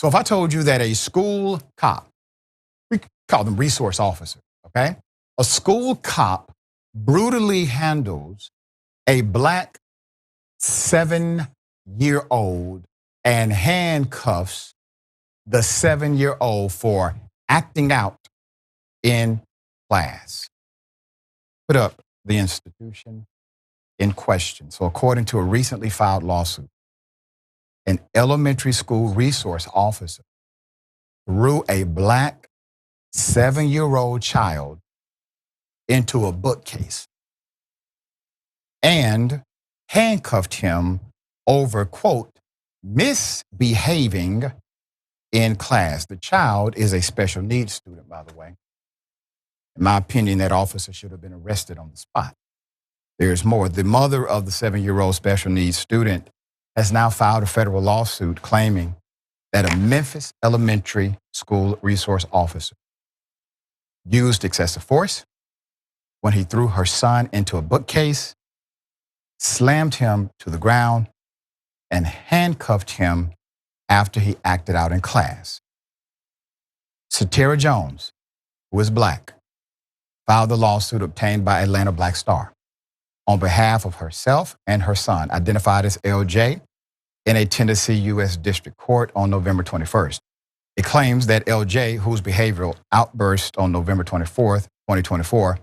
So if I told you that a school cop, we call them resource officers, okay? A school cop brutally handles a black 7-year-old and handcuffs the 7-year-old for acting out in class. Put up the institution in question. So according to a recently filed lawsuit, an elementary school resource officer threw a black 7-year-old child into a bookcase and handcuffed him over, quote, misbehaving in class. The child is a special needs student, by the way. In my opinion, that officer should have been arrested on the spot. There's more. The mother of the 7-year-old special needs student has now filed a federal lawsuit claiming that a Memphis elementary school resource officer used excessive force when he threw her son into a bookcase, slammed him to the ground, and handcuffed him after he acted out in class. Satira Jones, who is black, filed the lawsuit obtained by Atlanta Black Star on behalf of herself and her son, identified as LJ, in a Tennessee U.S. district court on November 21st. It claims that LJ, whose behavioral outburst on November 24th, 2024,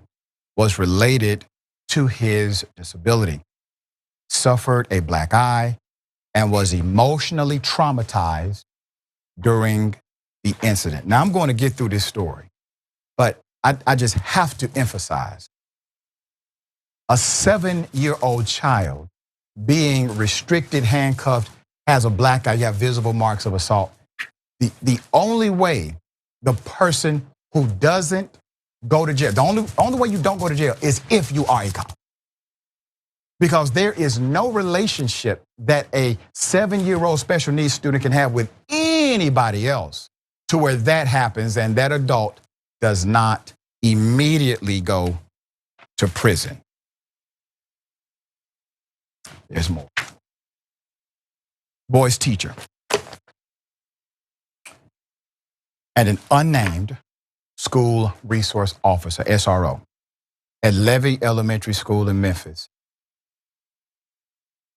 was related to his disability, suffered a black eye, and was emotionally traumatized during the incident. Now, I'm going to get through this story, but I just have to emphasize a 7-year-old child being restricted, handcuffed, has a black eye, you have visible marks of assault. The only way the person who doesn't go to jail, the only way you don't go to jail is if you are a cop. Because there is no relationship that a 7-year-old special needs student can have with anybody else to where that happens and that adult does not immediately go to prison. There's more. Boy's teacher and an unnamed school resource officer, SRO, at Levy Elementary School in Memphis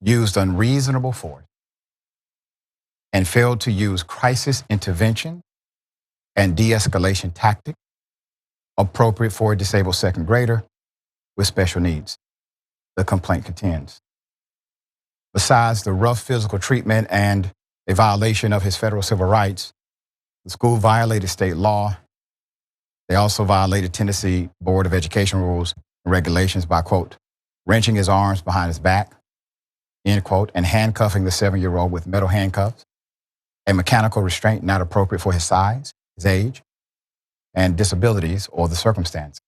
used unreasonable force and failed to use crisis intervention and de-escalation tactics appropriate for a disabled second grader with special needs, the complaint contends. Besides the rough physical treatment and a violation of his federal civil rights, the school violated state law. They also violated Tennessee Board of Education rules and regulations by, quote, wrenching his arms behind his back, end quote, and handcuffing the 7-year-old with metal handcuffs, a mechanical restraint not appropriate for his size, his age, and disabilities or the circumstance,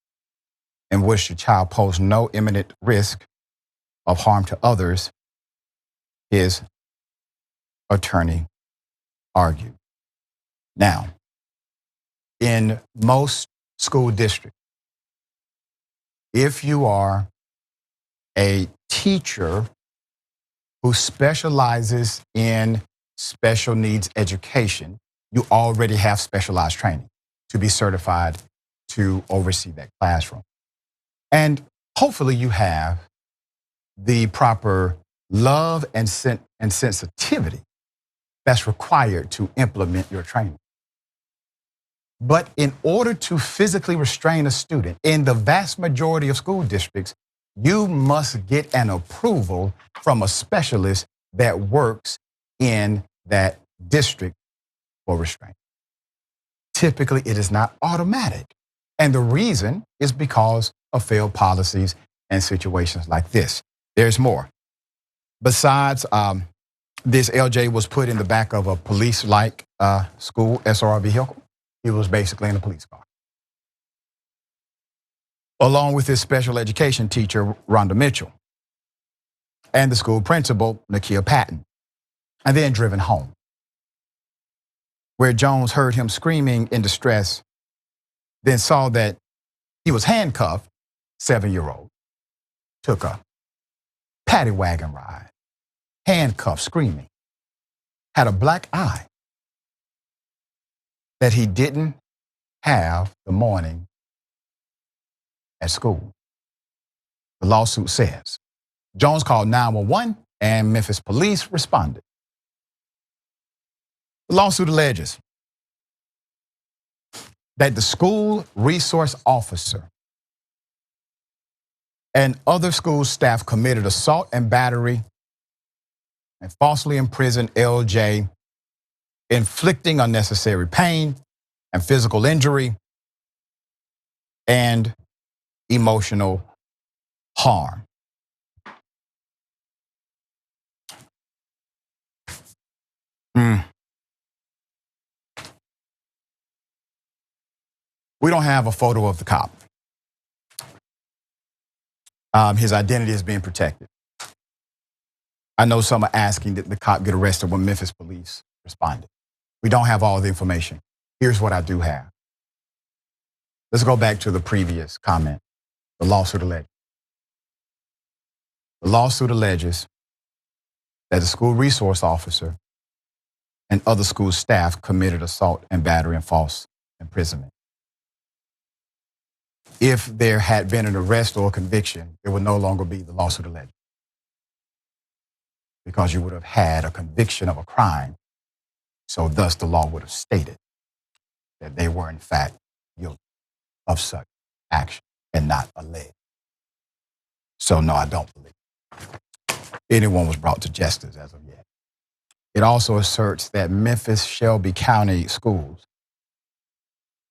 in which the child posed no imminent risk of harm to others, his attorney argued. Now, in most school districts, if you are a teacher who specializes in special needs education, you already have specialized training to be certified to oversee that classroom. And hopefully you have the proper love and sensitivity that's required to implement your training. But in order to physically restrain a student in the vast majority of school districts, you must get an approval from a specialist that works in that district for restraint. Typically, it is not automatic. And the reason is because of failed policies and situations like this. There's more. Besides, this LJ was put in the back of a police-like school SRR vehicle. He was basically in a police car, along with his special education teacher, Rhonda Mitchell, and the school principal, Nakia Patton, and then driven home, where Jones heard him screaming in distress, then saw that he was handcuffed, 7-year-old, took a paddy wagon ride, handcuffed, screaming, had a black eye, that he didn't have the morning at school. The lawsuit says Jones called 911 and Memphis police responded. The lawsuit alleges that the school resource officer and other school staff committed assault and battery and falsely imprisoned LJ, inflicting unnecessary pain and physical injury and emotional harm. We don't have a photo of the cop. His identity is being protected. I know some are asking that the cop get arrested when Memphis police responded. We don't have all the information. Here's what I do have. Let's go back to the previous comment. The lawsuit alleges. The lawsuit alleges that the school resource officer and other school staff committed assault and battery and false imprisonment. If there had been an arrest or a conviction, it would no longer be the lawsuit alleged, because you would have had a conviction of a crime. So thus the law would have stated that they were in fact guilty of such action and not alleged. So no, I don't believe anyone was brought to justice as of yet. It also asserts that Memphis Shelby County schools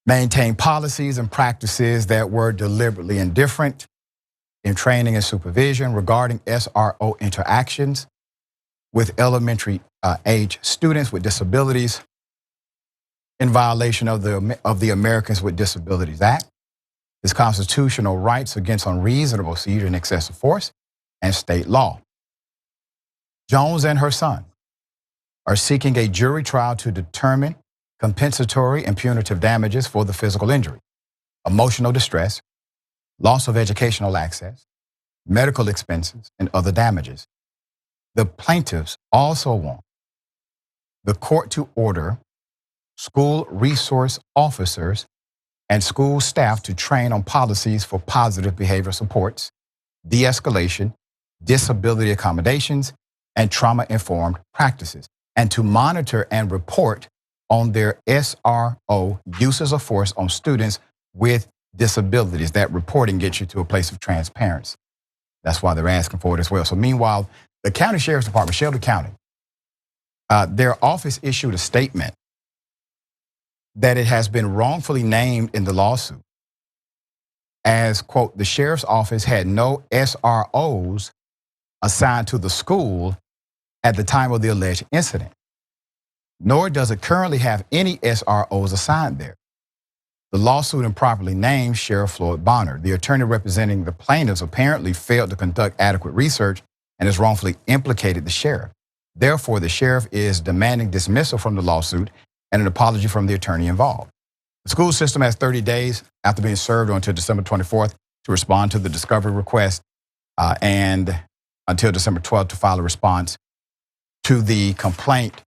maintain policies and practices that were deliberately indifferent in training and supervision regarding SRO interactions with elementary age students with disabilities in violation of the Americans with Disabilities Act, his constitutional rights against unreasonable seizure and excessive force, and state law. Jones and her son are seeking a jury trial to determine compensatory and punitive damages for the physical injury, emotional distress, loss of educational access, medical expenses, and other damages. The plaintiffs also want the court to order school resource officers and school staff to train on policies for positive behavior supports, de-escalation, disability accommodations, and trauma-informed practices, and to monitor and report on their SRO uses of force on students with disabilities. That reporting gets you to a place of transparency. That's why they're asking for it as well. So meanwhile, the county sheriff's department, Shelby County, their office issued a statement that it has been wrongfully named in the lawsuit as, quote, the sheriff's office had no SROs assigned to the school at the time of the alleged incident, nor does it currently have any SROs assigned there. The lawsuit improperly named Sheriff Floyd Bonner. The attorney representing the plaintiffs apparently failed to conduct adequate research and has wrongfully implicated the sheriff. Therefore, the sheriff is demanding dismissal from the lawsuit and an apology from the attorney involved. The school system has 30 days after being served until December 24th to respond to the discovery request and until December 12th to file a response to the complaint.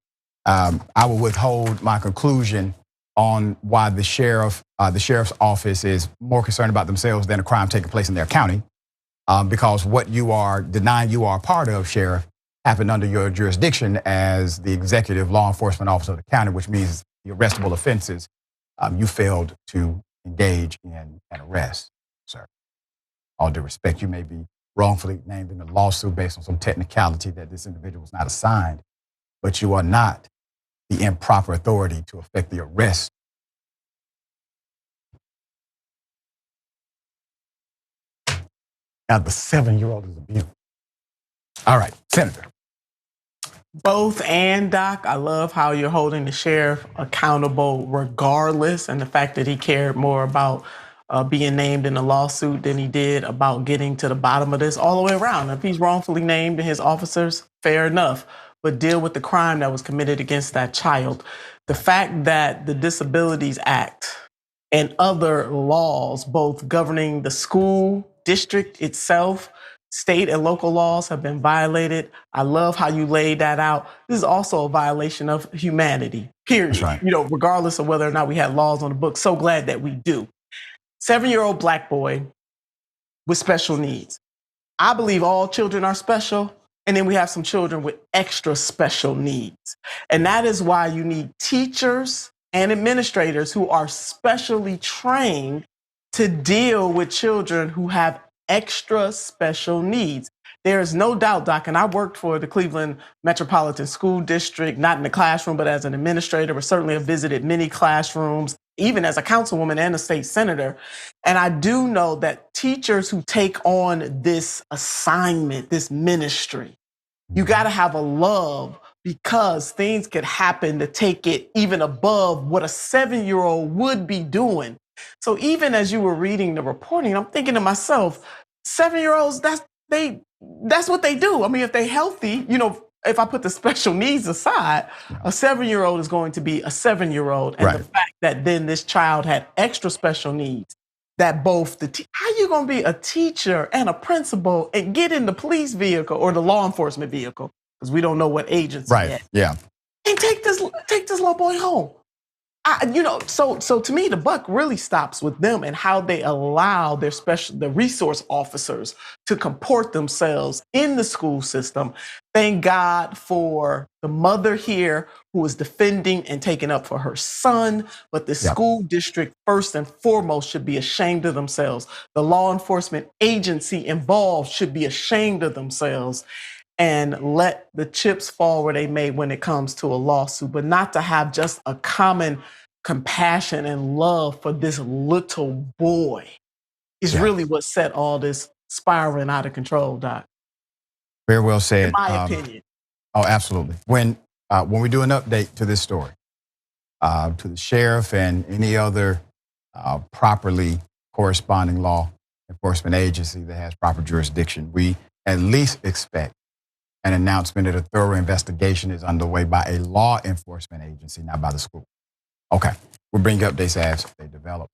I will withhold my conclusion on why the sheriff's office is more concerned about themselves than a crime taking place in their county, because what you are denying you are a part of, Sheriff, happened under your jurisdiction as the executive law enforcement officer of the county, which means the arrestable offenses you failed to engage in an arrest, sir. All due respect, you may be wrongfully named in the lawsuit based on some technicality that this individual was not assigned, but you are not the improper authority to effect the arrest. Now, the 7-year-old is abused. All right, Senator. Both and Doc, I love how you're holding the sheriff accountable regardless, and the fact that he cared more about being named in the lawsuit than he did about getting to the bottom of this all the way around. If he's wrongfully named and his officers, fair enough, but deal with the crime that was committed against that child. The fact that the Disabilities Act and other laws, both governing the school district itself, State and local laws have been violated. I love how you laid that out. This is also a violation of humanity, period. That's right. Regardless of whether or not we had laws on the books. So glad that we do. 7-year-old black boy with special needs. I believe all children are special. And then we have some children with extra special needs. And that is why you need teachers and administrators who are specially trained to deal with children who have extra special needs. There is no doubt, Doc, and I worked for the Cleveland Metropolitan School District, not in the classroom, but as an administrator, but certainly have visited many classrooms, even as a councilwoman and a state senator. And I do know that teachers who take on this assignment, this ministry, you got to have a love, because things could happen to take it even above what a 7-year-old would be doing. So even as you were reading the reporting, I'm thinking to myself, 7-year-olds, that's what they do. I mean, if they're healthy, if I put the special needs aside, a 7-year-old is going to be a 7-year-old. And the fact that then this child had extra special needs, that both how you going to be a teacher and a principal and get in the police vehicle or the law enforcement vehicle, because we don't know what agency yet. Yeah. And take this little boy home. So to me, the buck really stops with them and how they allow the resource officers to comport themselves in the school system. Thank God for the mother here who is defending and taking up for her son. But the school district, first and foremost, should be ashamed of themselves. The law enforcement agency involved should be ashamed of themselves and let the chips fall where they may when it comes to a lawsuit, but not to have just a common compassion and love for this little boy is really what set all this spiraling out of control, Doc. Very well said. In my opinion. Oh, absolutely. When we do an update to this story, to the sheriff and any other properly corresponding law enforcement agency that has proper jurisdiction, we at least expect an announcement that a thorough investigation is underway by a law enforcement agency, not by the school. Okay, we'll bring you updates as they develop.